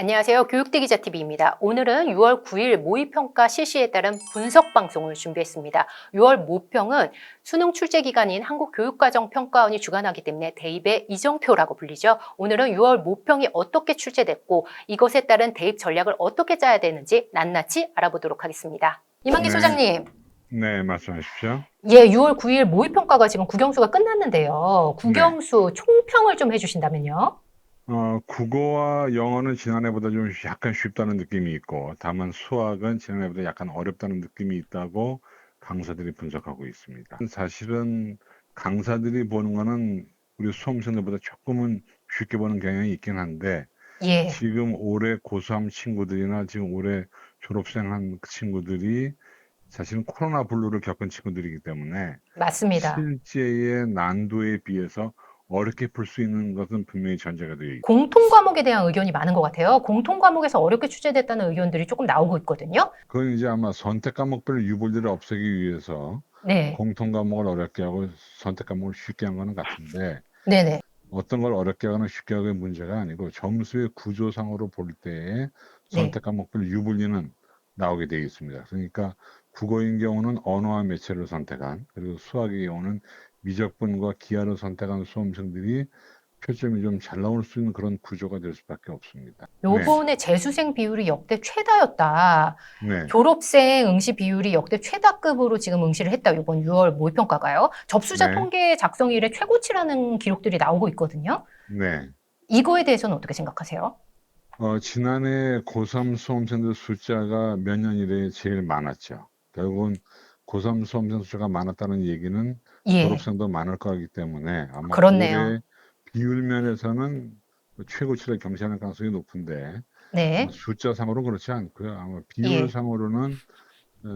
안녕하세요. 교육대 기자TV입니다. 오늘은 6월 9일 모의평가 실시에 따른 분석 방송을 준비했습니다. 6월 모평은 수능 출제 기간인 한국교육과정평가원이 주관하기 때문에 대입의 이정표라고 불리죠. 오늘은 6월 모평이 어떻게 출제됐고 이것에 따른 대입 전략을 어떻게 짜야 되는지 낱낱이 알아보도록 하겠습니다. 이만기 네, 소장님. 네, 말씀하십시오. 예, 6월 9일 모의평가가 지금 국영수가 끝났는데요. 네. 국영수 총평을 좀 해주신다면요. 국어와 영어는 지난해보다 좀 약간 쉽다는 느낌이 있고, 다만 수학은 지난해보다 약간 어렵다는 느낌이 있다고 강사들이 분석하고 있습니다. 사실은 강사들이 보는 거는 우리 수험생들보다 조금은 쉽게 보는 경향이 있긴 한데, 예, 지금 올해 고3 친구들이나 지금 올해 졸업생 한 친구들이 사실은 코로나 블루를 겪은 친구들이기 때문에 맞습니다. 실제의 난도에 비해서 어렵게 풀 수 있는 것은 분명히 전제가 되어 있죠. 공통 과목에 대한 의견이 많은 것 같아요. 공통 과목에서 어렵게 출제됐다는 의견들이 조금 나오고 있거든요. 그건 이제 아마 선택 과목별 유불리를 없애기 위해서 네, 공통 과목을 어렵게 하고 선택 과목을 쉽게 한 거는 같은데, 네네, 어떤 걸 어렵게 하거나 쉽게 하고의 문제가 아니고 점수의 구조상으로 볼 때에 네. 선택 과목별 유불리는 나오게 되어 있습니다. 그러니까 국어인 경우는 언어와 매체를 선택한, 그리고 수학의 경우는 미적분과 기하를 선택한 수험생들이 표점이 좀 잘 나올 수 있는 그런 구조가 될 수밖에 없습니다. 네, 요번에 재수생 비율이 역대 최다였다. 네, 졸업생 응시 비율이 역대 최다급으로 지금 응시를 했다. 요번 6월 모의평가가요. 접수자 네, 통계 작성 이래 최고치라는 기록들이 나오고 있거든요. 네. 이거에 대해서는 어떻게 생각하세요? 지난해 고3 수험생들 숫자가 몇 년 이래에 제일 많았죠. 결국은 고3 수험생 숫자가 많았다는 얘기는 예, 졸업생도 많을 거기 때문에 아마 그렇네요. 올해 비율 면에서는 최고치를 경시하는 가능성이 높은데, 네, 숫자상으로는 그렇지 않고요. 아마 예, 비율상으로는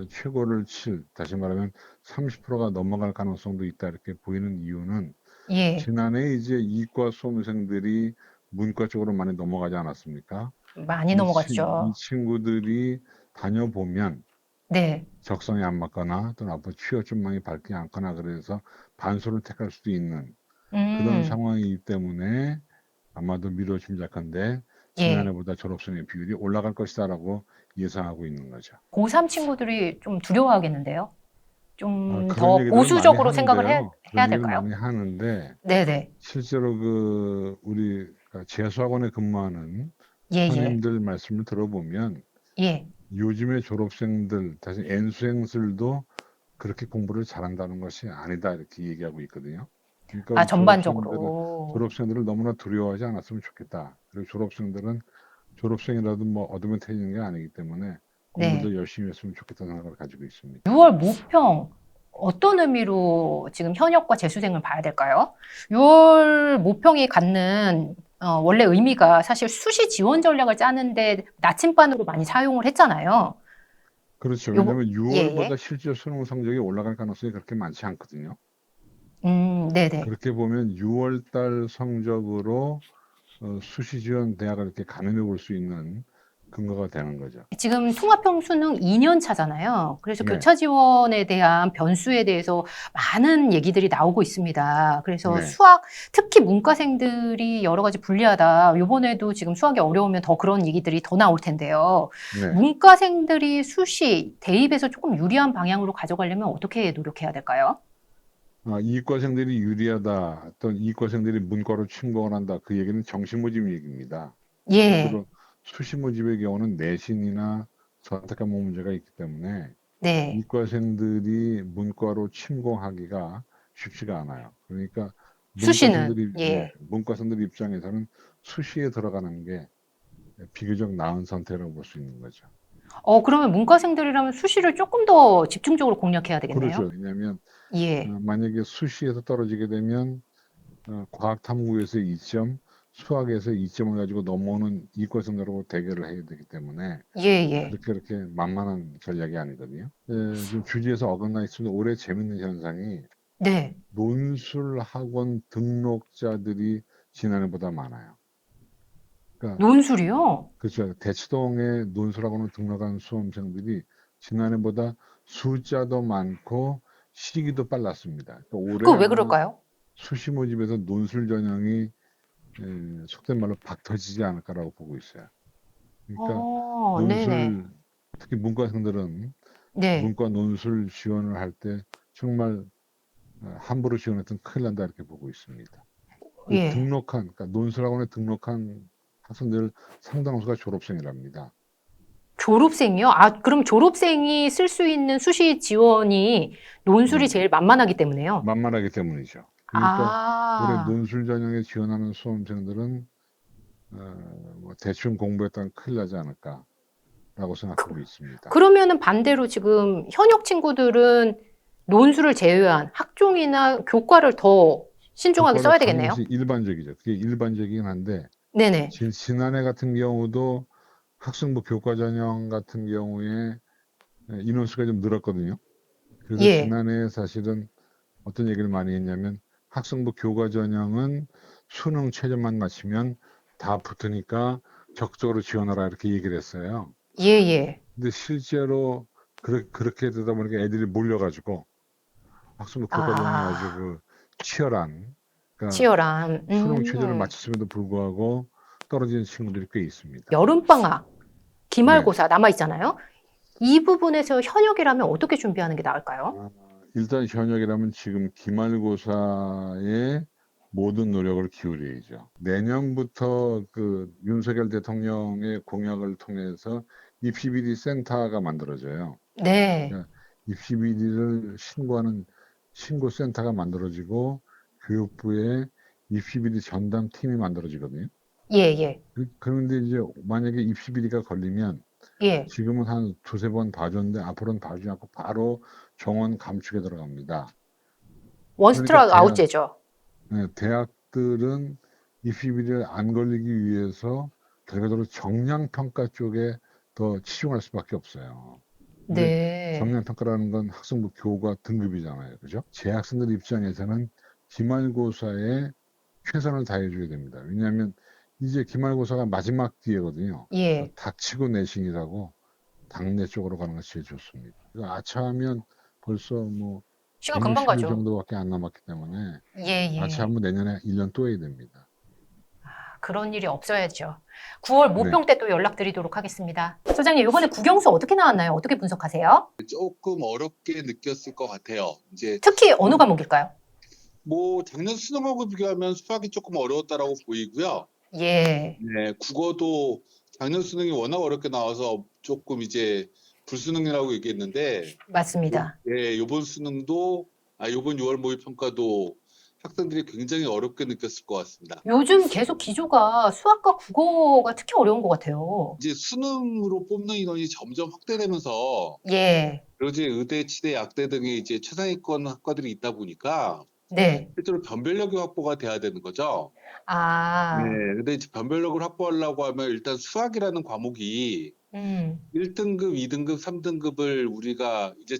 최고를 칠, 다시 말하면 30%가 넘어갈 가능성도 있다 이렇게 보이는 이유는, 예. 지난해 이제 이과 수험생들이 문과 쪽으로 많이 넘어가지 않았습니까? 많이 이 넘어갔죠. 친구들이 다녀보면 네. 적성에 안 맞거나 또는 앞으로 취업 전망이 밝지 않거나 그래서 반수를 택할 수도 있는 그런 음, 상황이기 때문에 아마도 미뤄 짐작한데 예. 지난해보다 졸업생의 비율이 올라갈 것이다라고 예상하고 있는 거죠. 고3 친구들이 좀 두려워하겠는데요. 좀 그런 더 얘기들을 많이 보수적으로 생각을 하는데요. 해야 그런 얘기를 될까요? 많이 하는데 네네. 실제로 우리 재수학원에 근무하는 예, 예. 선임들 말씀을 들어보면 예. 요즘의 졸업생들, 다시 N수생들도 그렇게 공부를 잘한다는 것이 아니다 이렇게 얘기하고 있거든요. 그러니까 아, 우리 전반적으로. 졸업생들을 너무나 두려워하지 않았으면 좋겠다. 그리고 졸업생들은 졸업생이라도 뭐 어드밴티지는 게 아니기 때문에 네. 공부도 열심히 했으면 좋겠다는 생각을 가지고 있습니다. 6월 모평 어떤 의미로 지금 현역과 재수생을 봐야 될까요? 6월 모평이 갖는 원래 의미가 사실 수시 지원 전략을 짜는데 나침반으로 많이 사용을 했잖아요. 그렇죠. 요거 왜냐하면 예, 6월보다 예. 실제 수능 성적이 올라갈 가능성이 그렇게 많지 않거든요. 네네. 그렇게 보면 6월 달 성적으로 수시 지원 대학을 이렇게 가늠해 볼 수 있는 근거가 되는 거죠. 지금 통합형 수능 2년 차잖아요. 그래서 네, 교차 지원에 대한 변수에 대해서 많은 얘기들이 나오고 있습니다. 그래서 네, 수학, 특히 문과생들이 여러 가지 불리하다. 요번에도 지금 수학이 어려우면 더 그런 얘기들이 더 나올 텐데요. 네. 문과생들이 수시, 대입에서 조금 유리한 방향으로 가져가려면 어떻게 노력해야 될까요? 이과생들이 유리하다, 또는 이과생들이 문과로 침공을 한다, 그 얘기는 정시 모집 얘기입니다. 예, 실제로 수시 모집의 경우는 내신이나 선택 과목 문제가 있기 때문에 네. 이과생들이 문과로 침공하기가 쉽지가 않아요. 그러니까 수시는, 예. 문과생들 입장에서는 수시에 들어가는 게 비교적 나은 선택이라고 볼 수 있는 거죠. 그러면 문과생들이라면 수시를 조금 더 집중적으로 공략해야 되겠네요. 그렇죠. 왜냐하면 예. 만약에 수시에서 떨어지게 되면 과학 탐구에서 2점, 수학에서 2점을 가지고 넘어오는 이과생들하고 대결을 해야 되기 때문에 예, 예. 그렇게 만만한 전략이 아니거든요. 좀 주지에서 어긋나 있습니다. 올해 재밌는 현상이 네. 논술 학원 등록자들이 지난해보다 많아요. 그러니까 논술이요? 그렇죠. 대치동에 논술 학원을 등록한 수험생들이 지난해보다 숫자도 많고 시기도 빨랐습니다. 그러니까 올해 그거 왜 아마 그럴까요? 수시 모집에서 논술 전형이 속된 말로 박 터지지 않을까라고 보고 있어요. 그러니까 네네. 논술, 특히 문과생들은 네. 문과 논술 지원을 할 때 정말 함부로 지원했던 큰일 난다 이렇게 보고 있습니다. 예. 그러니까 논술학원에 등록한 학생들 상당수가 졸업생이랍니다. 졸업생이요? 아, 그럼 졸업생이 쓸 수 있는 수시 지원이 논술이 네, 제일 만만하기 때문에요. 만만하기 때문이죠. 그러니까 올해 아, 논술 전형에 지원하는 수험생들은 뭐 대충 공부했다가 큰일 나지 않을까라고 생각하고 있습니다. 그러면은 반대로 지금 현역 친구들은 논술을 제외한 학종이나 교과를 더 신중하게 교과를 써야 가는 되겠네요. 것이 일반적이죠. 그게 일반적이긴 한데 네네. 지난해 같은 경우도 학생부 교과 전형 같은 경우에 인원수가 좀 늘었거든요. 그래서 예. 지난해 사실은 어떤 얘기를 많이 했냐면 학생부 교과 전형은 수능 최저만 맞추면 다 붙으니까 적극적으로 지원하라 이렇게 얘기를 했어요. 예, 예. 근데 실제로 그렇게 되다 보니까 애들이 몰려가지고 학생부 교과 전형이 아주 아, 그 치열한, 그러니까 치열한, 수능 최저를 맞췄음에도 불구하고 떨어지는 친구들이 꽤 있습니다. 여름방학, 네. 기말고사 남아있잖아요. 이 부분에서 현역이라면 어떻게 준비하는 게 나을까요? 아, 일단 현역이라면 지금 기말고사에 모든 노력을 기울여야죠. 내년부터 그 윤석열 대통령의 공약을 통해서 입시비리 센터가 만들어져요. 네. 그러니까 입시비리를 신고하는 신고센터가 만들어지고 교육부에 입시비리 전담 팀이 만들어지거든요. 예, 예. 그런데 이제 만약에 입시비리가 걸리면 예. 지금은 한 두세 번 봐줬는데 앞으로는 봐주지 않고 바로 정원 감축에 들어갑니다. 그러니까 원스트라우크 아웃제죠. 대학들은 입시비리를 안 걸리기 위해서 결과적으로 정량평가 쪽에 더 치중할 수밖에 없어요. 근데 네. 정량평가라는 건 학생부 교과 등급이잖아요. 그죠? 재학생들 입장에서는 기말고사에 최선을 다해줘야 됩니다. 왜냐하면 이제 기말고사가 마지막 기회거든요. 예. 닥치고 내신이라고 당내 쪽으로 가는 것이 제일 좋습니다. 아차하면 벌써 뭐 시간 금방 160일 가죠. 정도밖에 안 남았기 때문에 예, 예. 아차하면 내년에 1년 또 해야 됩니다. 그런 일이 없어야죠. 9월 네. 모평 때 또 연락드리도록 하겠습니다. 소장님, 이번에 국영수 어떻게 나왔나요? 어떻게 분석하세요? 조금 어렵게 느꼈을 것 같아요. 이제 특히 어느 과목일까요? 뭐 작년 수능하고 비교하면 수학이 조금 어려웠다라고 보이고요. 예, 네, 국어도 작년 수능이 워낙 어렵게 나와서 조금 이제 불수능이라고 얘기했는데, 맞습니다. 요번 수능도, 요번 6월 모의평가도 학생들이 굉장히 어렵게 느꼈을 것 같습니다. 요즘 계속 기조가 수학과 국어가 특히 어려운 것 같아요. 이제 수능으로 뽑는 인원이 점점 확대되면서, 예, 그러지 의대, 치대, 약대 등의 이제 최상위권 학과들이 있다 보니까, 네. 실제로 변별력이 확보가 돼야 되는 거죠. 네, 아, 근데 이제 변별력을 확보하려고 하면 일단 수학이라는 과목이 음, 1등급, 2등급, 3등급을 우리가 이제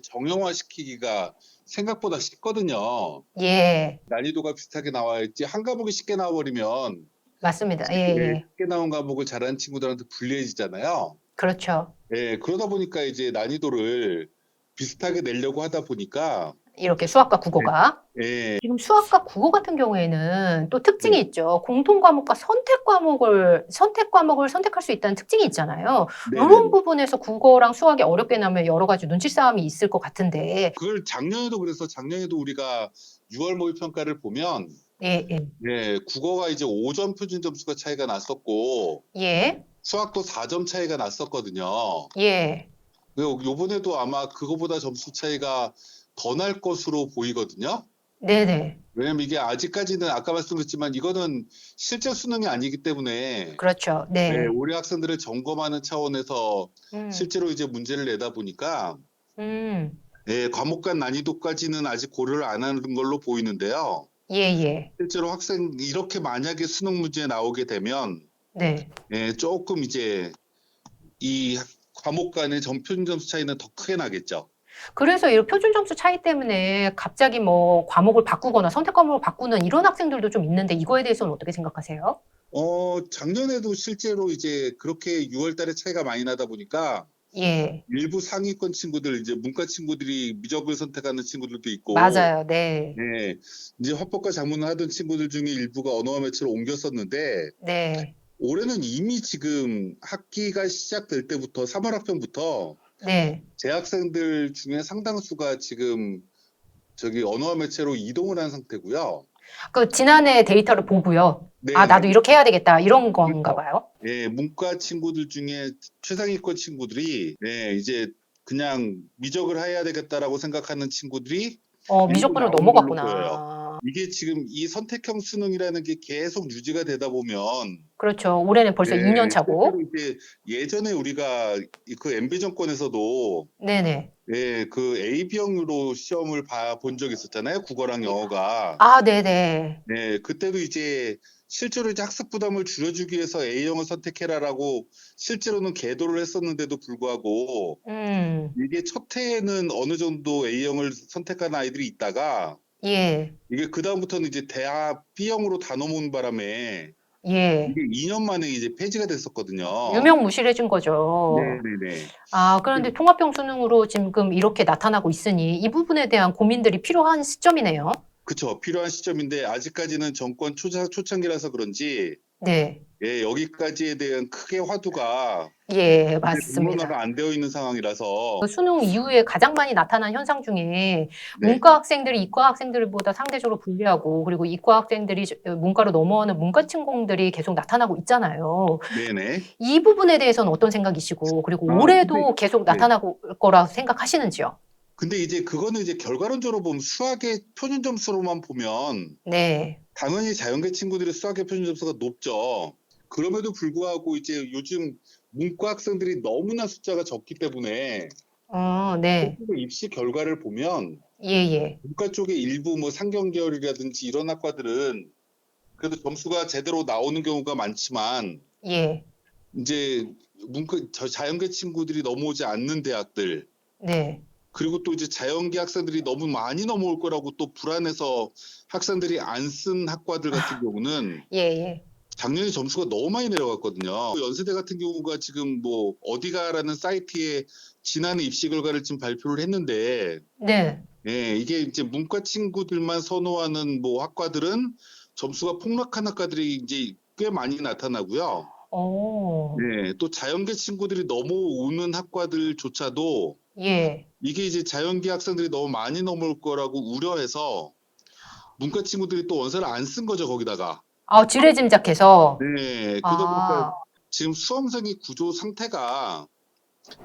정형화시키기가 생각보다 쉽거든요. 예, 난이도가 비슷하게 나와야지 한 과목이 쉽게 나와버리면 맞습니다. 예, 예. 쉽게 나온 과목을 잘하는 친구들한테 불리해지잖아요. 그렇죠. 그러다 보니까 이제 난이도를 비슷하게 내려고 하다 보니까 이렇게 수학과 네, 국어가. 예, 지금 수학과 국어 같은 경우에는 또 특징이 네, 있죠. 공통 과목과 선택 과목을 선택할 수 있다는 특징이 있잖아요. 이런 네네. 부분에서 국어랑 수학이 어렵게 나면 여러 가지 눈치 싸움이 있을 것 같은데. 그걸 작년에도 그래서 작년에도 우리가 6월 모의평가를 보면 예, 예. 국어가 이제 5점 표준 점수가 차이가 났었고 예, 수학도 4점 차이가 났었거든요. 예. 그리고 요번에도 아마 그거보다 점수 차이가 더 날 것으로 보이거든요. 네네. 왜냐면 이게 아직까지는 아까 말씀드렸지만 이거는 실제 수능이 아니기 때문에 그렇죠. 네. 우리 학생들을 점검하는 차원에서 음, 실제로 이제 문제를 내다 보니까 음. 과목 간 난이도까지는 아직 고려를 안 하는 걸로 보이는데요. 예, 예. 실제로 학생 이렇게 만약에 수능 문제 나오게 되면 네. 조금 이제 이 과목 간의 표준 점수 차이는 더 크게 나겠죠. 그래서 이 표준 점수 차이 때문에 갑자기 뭐 과목을 바꾸거나 선택 과목을 바꾸는 이런 학생들도 좀 있는데 이거에 대해서는 어떻게 생각하세요? 작년에도 실제로 이제 그렇게 6월 달에 차이가 많이 나다 보니까 예. 일부 상위권 친구들, 이제 문과 친구들이 미적을 선택하는 친구들도 있고, 맞아요. 네. 이제 화법과 작문을 하던 친구들 중에 일부가 언어와 매체로 옮겼었는데, 네. 올해는 이미 지금 학기가 시작될 때부터 3월 학평부터 네. 재학생들 중에 상당수가 지금 저기 언어화 매체로 이동을 한 상태고요. 그 지난해 데이터를 보고요. 아, 네네. 나도 이렇게 해야 되겠다. 이런 건가 그렇죠. 봐요. 예, 문과 친구들 중에 최상위권 친구들이 이제 그냥 미적을 해야 되겠다라고 생각하는 친구들이 일부 미적분을 나오는 걸로 보여요. 넘어갔구나. 이게 지금 이 선택형 수능이라는 게 계속 유지가 되다 보면 그렇죠. 올해는 벌써 2년 실제로 차고. 이제 예전에 우리가 그 MB 정권에서도 네네. 그 AB형으로 시험을 본 적이 있었잖아요. 국어랑 영어가. 아, 네네. 네, 그때도 이제 실제로 이제 학습 부담을 줄여주기 위해서 A형을 선택해라라고 실제로는 계도를 했었는데도 불구하고 이게 첫 해에는 어느 정도 A형을 선택한 아이들이 있다가 예, 이게 그다음부터는 이제 대학 B형으로 다 넘어온 바람에 예. 이게 2년 만에 이제 폐지가 됐었거든요. 유명무실해진 거죠. 네네네. 아, 그런데 통합형 수능으로 지금 이렇게 나타나고 있으니 이 부분에 대한 고민들이 필요한 시점이네요. 그쵸. 필요한 시점인데 아직까지는 정권 초창기라서 그런지 네. 여기까지에 대한 크게 화두가 예, 이제 맞습니다. 공론화가 안 되어 있는 상황이라서 그 수능 이후에 가장 많이 나타난 현상 중에 네. 문과 학생들이 이과 학생들보다 상대적으로 불리하고 그리고 이과 학생들이 문과로 넘어오는 문과 친공들이 계속 나타나고 있잖아요. 네네. 이 부분에 대해서는 어떤 생각이시고 그리고 아, 올해도 근데 계속 네. 나타나고 거라 생각하시는지요? 근데 이제 그거는 이제 결과론적으로 보면 수학의 표준 점수로만 보면 네. 당연히 자연계 친구들의 수학의 표준 점수가 높죠. 그럼에도 불구하고 이제 요즘 문과 학생들이 너무나 숫자가 적기 때문에 네. 실제로 입시 결과를 보면 예, 예. 문과 쪽의 일부 뭐 상경계열이라든지 이런 학과들은 그래도 점수가 제대로 나오는 경우가 많지만 예. 이제 자연계 친구들이 넘어오지 않는 대학들 네. 그리고 또 이제 자연계 학생들이 너무 많이 넘어올 거라고 또 불안해서 학생들이 안 쓴 학과들 같은 경우는 예, 예. 작년에 점수가 너무 많이 내려갔거든요. 연세대 같은 경우가 지금 뭐 어디가라는 사이트에 지난해 입시 결과를 지금 발표를 했는데 네. 이게 이제 문과 친구들만 선호하는 뭐 학과들은 점수가 폭락한 학과들이 이제 꽤 많이 나타나고요. 오. 또 자연계 친구들이 넘어오는 학과들조차도 예. 이게 이제 자연계 학생들이 너무 많이 넘어올 거라고 우려해서 문과 친구들이 또 원서를 안 쓴 거죠, 거기다가. 아, 지레짐작해서. 그러다 보니까 아, 지금 수험생의 구조 상태가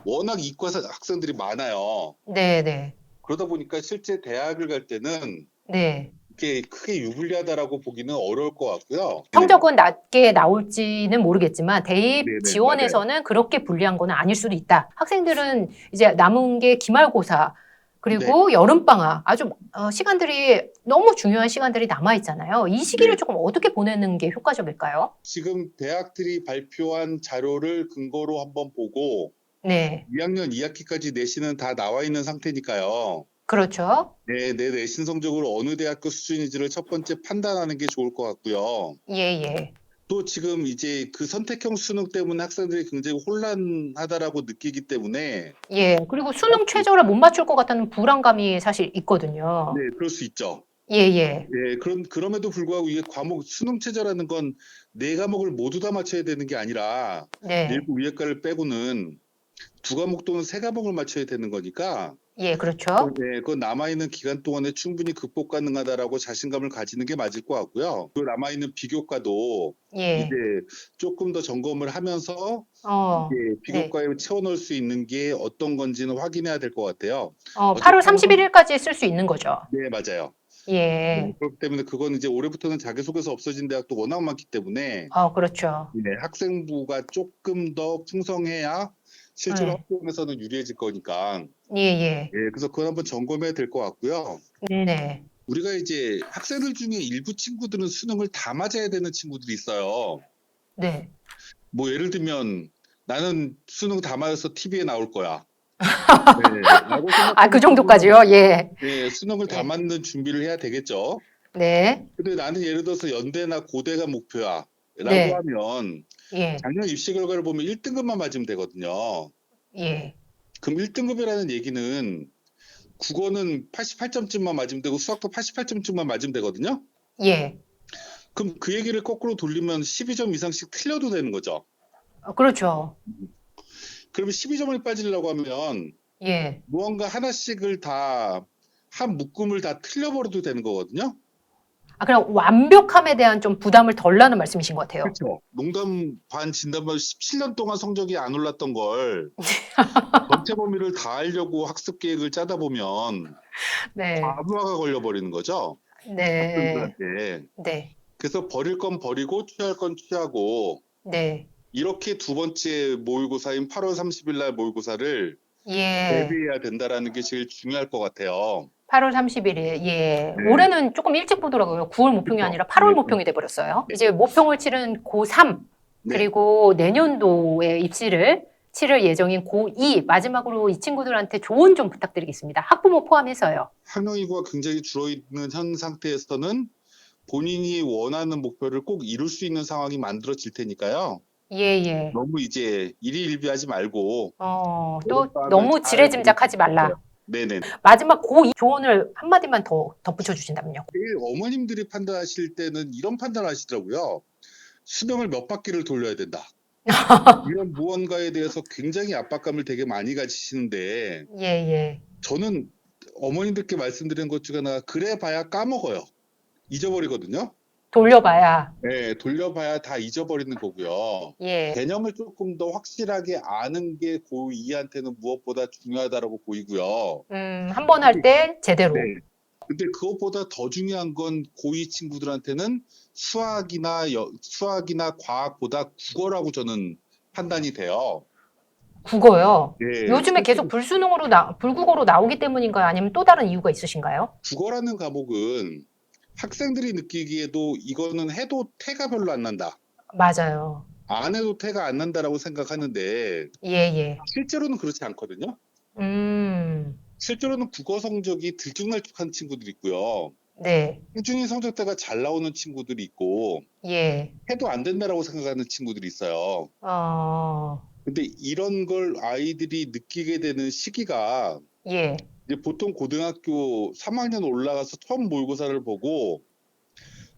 워낙 이과 학생들이 많아요. 네, 네. 그러다 보니까 실제 대학을 갈 때는 네. 이게 크게 유불리하다라고 보기는 어려울 것 같고요. 성적은 낮게 나올지는 모르겠지만 대입 네네, 지원에서는 그렇게 불리한 건 아닐 수도 있다. 학생들은 이제 남은 게 기말고사 그리고 여름방학 아주 시간들이 너무 중요한 시간들이 남아 있잖아요. 이 시기를 네. 조금 어떻게 보내는 게 효과적일까요? 지금 대학들이 발표한 자료를 근거로 한번 보고 네, 2학년 2학기까지 내신은 다 나와 있는 상태니까요. 그렇죠. 내 내신 성적으로 어느 대학교 수준인지를 첫 번째 판단하는 게 좋을 것 같고요. 예, 예, 또 지금 이제 그 선택형 수능 때문에 학생들이 굉장히 혼란하다라고 느끼기 때문에 예. 그리고 수능 최저를 못 맞출 것 같다는 불안감이 사실 있거든요. 네, 그럴 수 있죠. 예, 예, 그럼에도 불구하고 이게 과목 수능 체제라는 건 네 과목을 모두 다 맞춰야 되는 게 아니라 네, 일부 위에과를 빼고는 두 과목 또는 세 과목을 맞춰야 되는 거니까 예, 그렇죠. 그 남아있는 기간 동안에 충분히 극복 가능하다라고 자신감을 가지는 게 맞을 것 같고요. 그 남아있는 비교과도 예, 이제 조금 더 점검을 하면서 어, 이게 네. 비교과에 채워넣을 수 있는 게 어떤 건지는 확인해야 될 것 같아요. 8월 31일까지 쓸 수 있는 거죠. 네, 맞아요. 예, 그렇기 때문에 그건 이제 올해부터는 자기소개서 없어진 대학도 워낙 많기 때문에 그렇죠. 학생부가 조금 더 풍성해야 실제로 네. 학교에서는 유리해질 거니까 예, 예, 그래서 그건 한번 점검해야 될 것 같고요. 네네. 우리가 이제 학생들 중에 일부 친구들은 수능을 다 맞아야 되는 친구들이 있어요. 네. 뭐 예를 들면 나는 수능 다 맞아서 TV에 나올 거야. 라고 아, 그 정도까지요? 예. 수능을 다 예. 맞는 준비를 해야 되겠죠. 네. 근데 나는 예를 들어서 연대나 고대가 목표야. 라고 네. 하면 예. 작년 입시 결과를 보면 1등급만 맞으면 되거든요. 예. 그럼 1등급이라는 얘기는 국어는 88점쯤만 맞으면 되고 수학도 88점쯤만 맞으면 되거든요. 예. 그럼 그 얘기를 거꾸로 돌리면 12점 이상씩 틀려도 되는 거죠. 그렇죠. 그러면 12점을 빠지려고 하면 예. 무언가 하나씩을 다, 한 묶음을 다 틀려버려도 되는 거거든요. 그냥 완벽함에 대한 좀 부담을 덜 나는 말씀이신 것 같아요. 그렇죠. 농담 반 진담 반 17년 동안 성적이 안 올랐던 걸 전체 범위를 다 알려고 학습 계획을 짜다 보면 네. 과부하가 걸려버리는 거죠. 네. 학생들한테. 네. 그래서 버릴 건 버리고 취할 건 취하고 네. 이렇게 두 번째 모의고사인 8월 30일 날 모의고사를 예. 대비해야 된다라는 게 제일 중요할 것 같아요. 8월 30일에, 예. 네. 올해는 조금 일찍 보더라고요. 9월 모평이 그쵸. 아니라 8월 네. 모평이 돼버렸어요. 이제 모평을 치른 고3, 네. 그리고 내년도에 입시를 치를 예정인 고2, 마지막으로 이 친구들한테 조언 좀 부탁드리겠습니다. 학부모 포함해서요. 학령 인구가 굉장히 줄어있는 현 상태에서는 본인이 원하는 목표를 꼭 이룰 수 있는 상황이 만들어질 테니까요. 예, 예. 너무 이제 일희일비하지 말고 또 너무 지레짐작하지 말라. 네네. 마지막 고2 조언을 한마디만 더 덧붙여 주신다면요. 제일 어머님들이 판단하실 때는 이런 판단을 하시더라고요. 수능을 몇 바퀴를 돌려야 된다. 이런 무언가에 대해서 굉장히 압박감을 되게 많이 가지시는데 예, 예. 저는 어머님들께 말씀드린 것 중에 하나가 그래 봐야 까먹어요. 잊어버리거든요. 돌려봐야. 네, 돌려봐야 다 잊어버리는 거고요. 예. 개념을 조금 더 확실하게 아는 게 고2한테는 무엇보다 중요하다고 보이고요. 한 번 할 때 제대로. 네. 근데 그것보다 더 중요한 건 고2 친구들한테는 수학이나 과학보다 국어라고 저는 판단이 돼요. 국어요. 네, 요즘에 계속 불국어로 나오기 때문인가요? 아니면 또 다른 이유가 있으신가요? 국어라는 과목은 학생들이 느끼기에도 이거는 해도 태가 별로 안 난다. 맞아요. 안 해도 태가 안 난다라고 생각하는데 예, 예. 실제로는 그렇지 않거든요. 실제로는 국어 성적이 들쭉날쭉한 친구들이 있고요. 네. 꾸준히 성적대가 잘 나오는 친구들이 있고 예. 해도 안 된다라고 생각하는 친구들이 있어요. 근데 이런 걸 아이들이 느끼게 되는 시기가 예. 이제 보통 고등학교 3학년 올라가서 처음 모의고사를 보고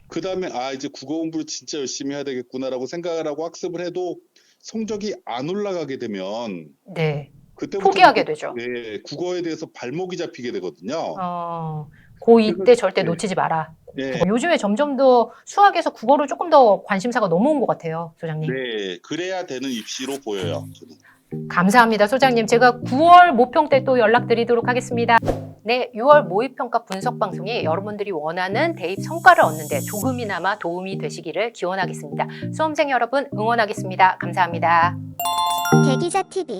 그 다음에 이제 국어 공부를 진짜 열심히 해야 되겠구나라고 생각을 하고 학습을 해도 성적이 안 올라가게 되면 네. 그때부터 포기하게 되죠. 네, 국어에 대해서 발목이 잡히게 되거든요. 고2 때 절대 네. 놓치지 마라. 네. 요즘에 점점 더 수학에서 국어를 조금 더 관심사가 넘어온 것 같아요, 소장님. 네, 그래야 되는 입시로 보여요. 저는. 감사합니다, 소장님. 제가 9월 모평 때 또 연락드리도록 하겠습니다. 네, 6월 모의평가 분석 방송이 여러분들이 원하는 대입 성과를 얻는 데 조금이나마 도움이 되시기를 기원하겠습니다. 수험생 여러분 응원하겠습니다. 감사합니다. 대기자 TV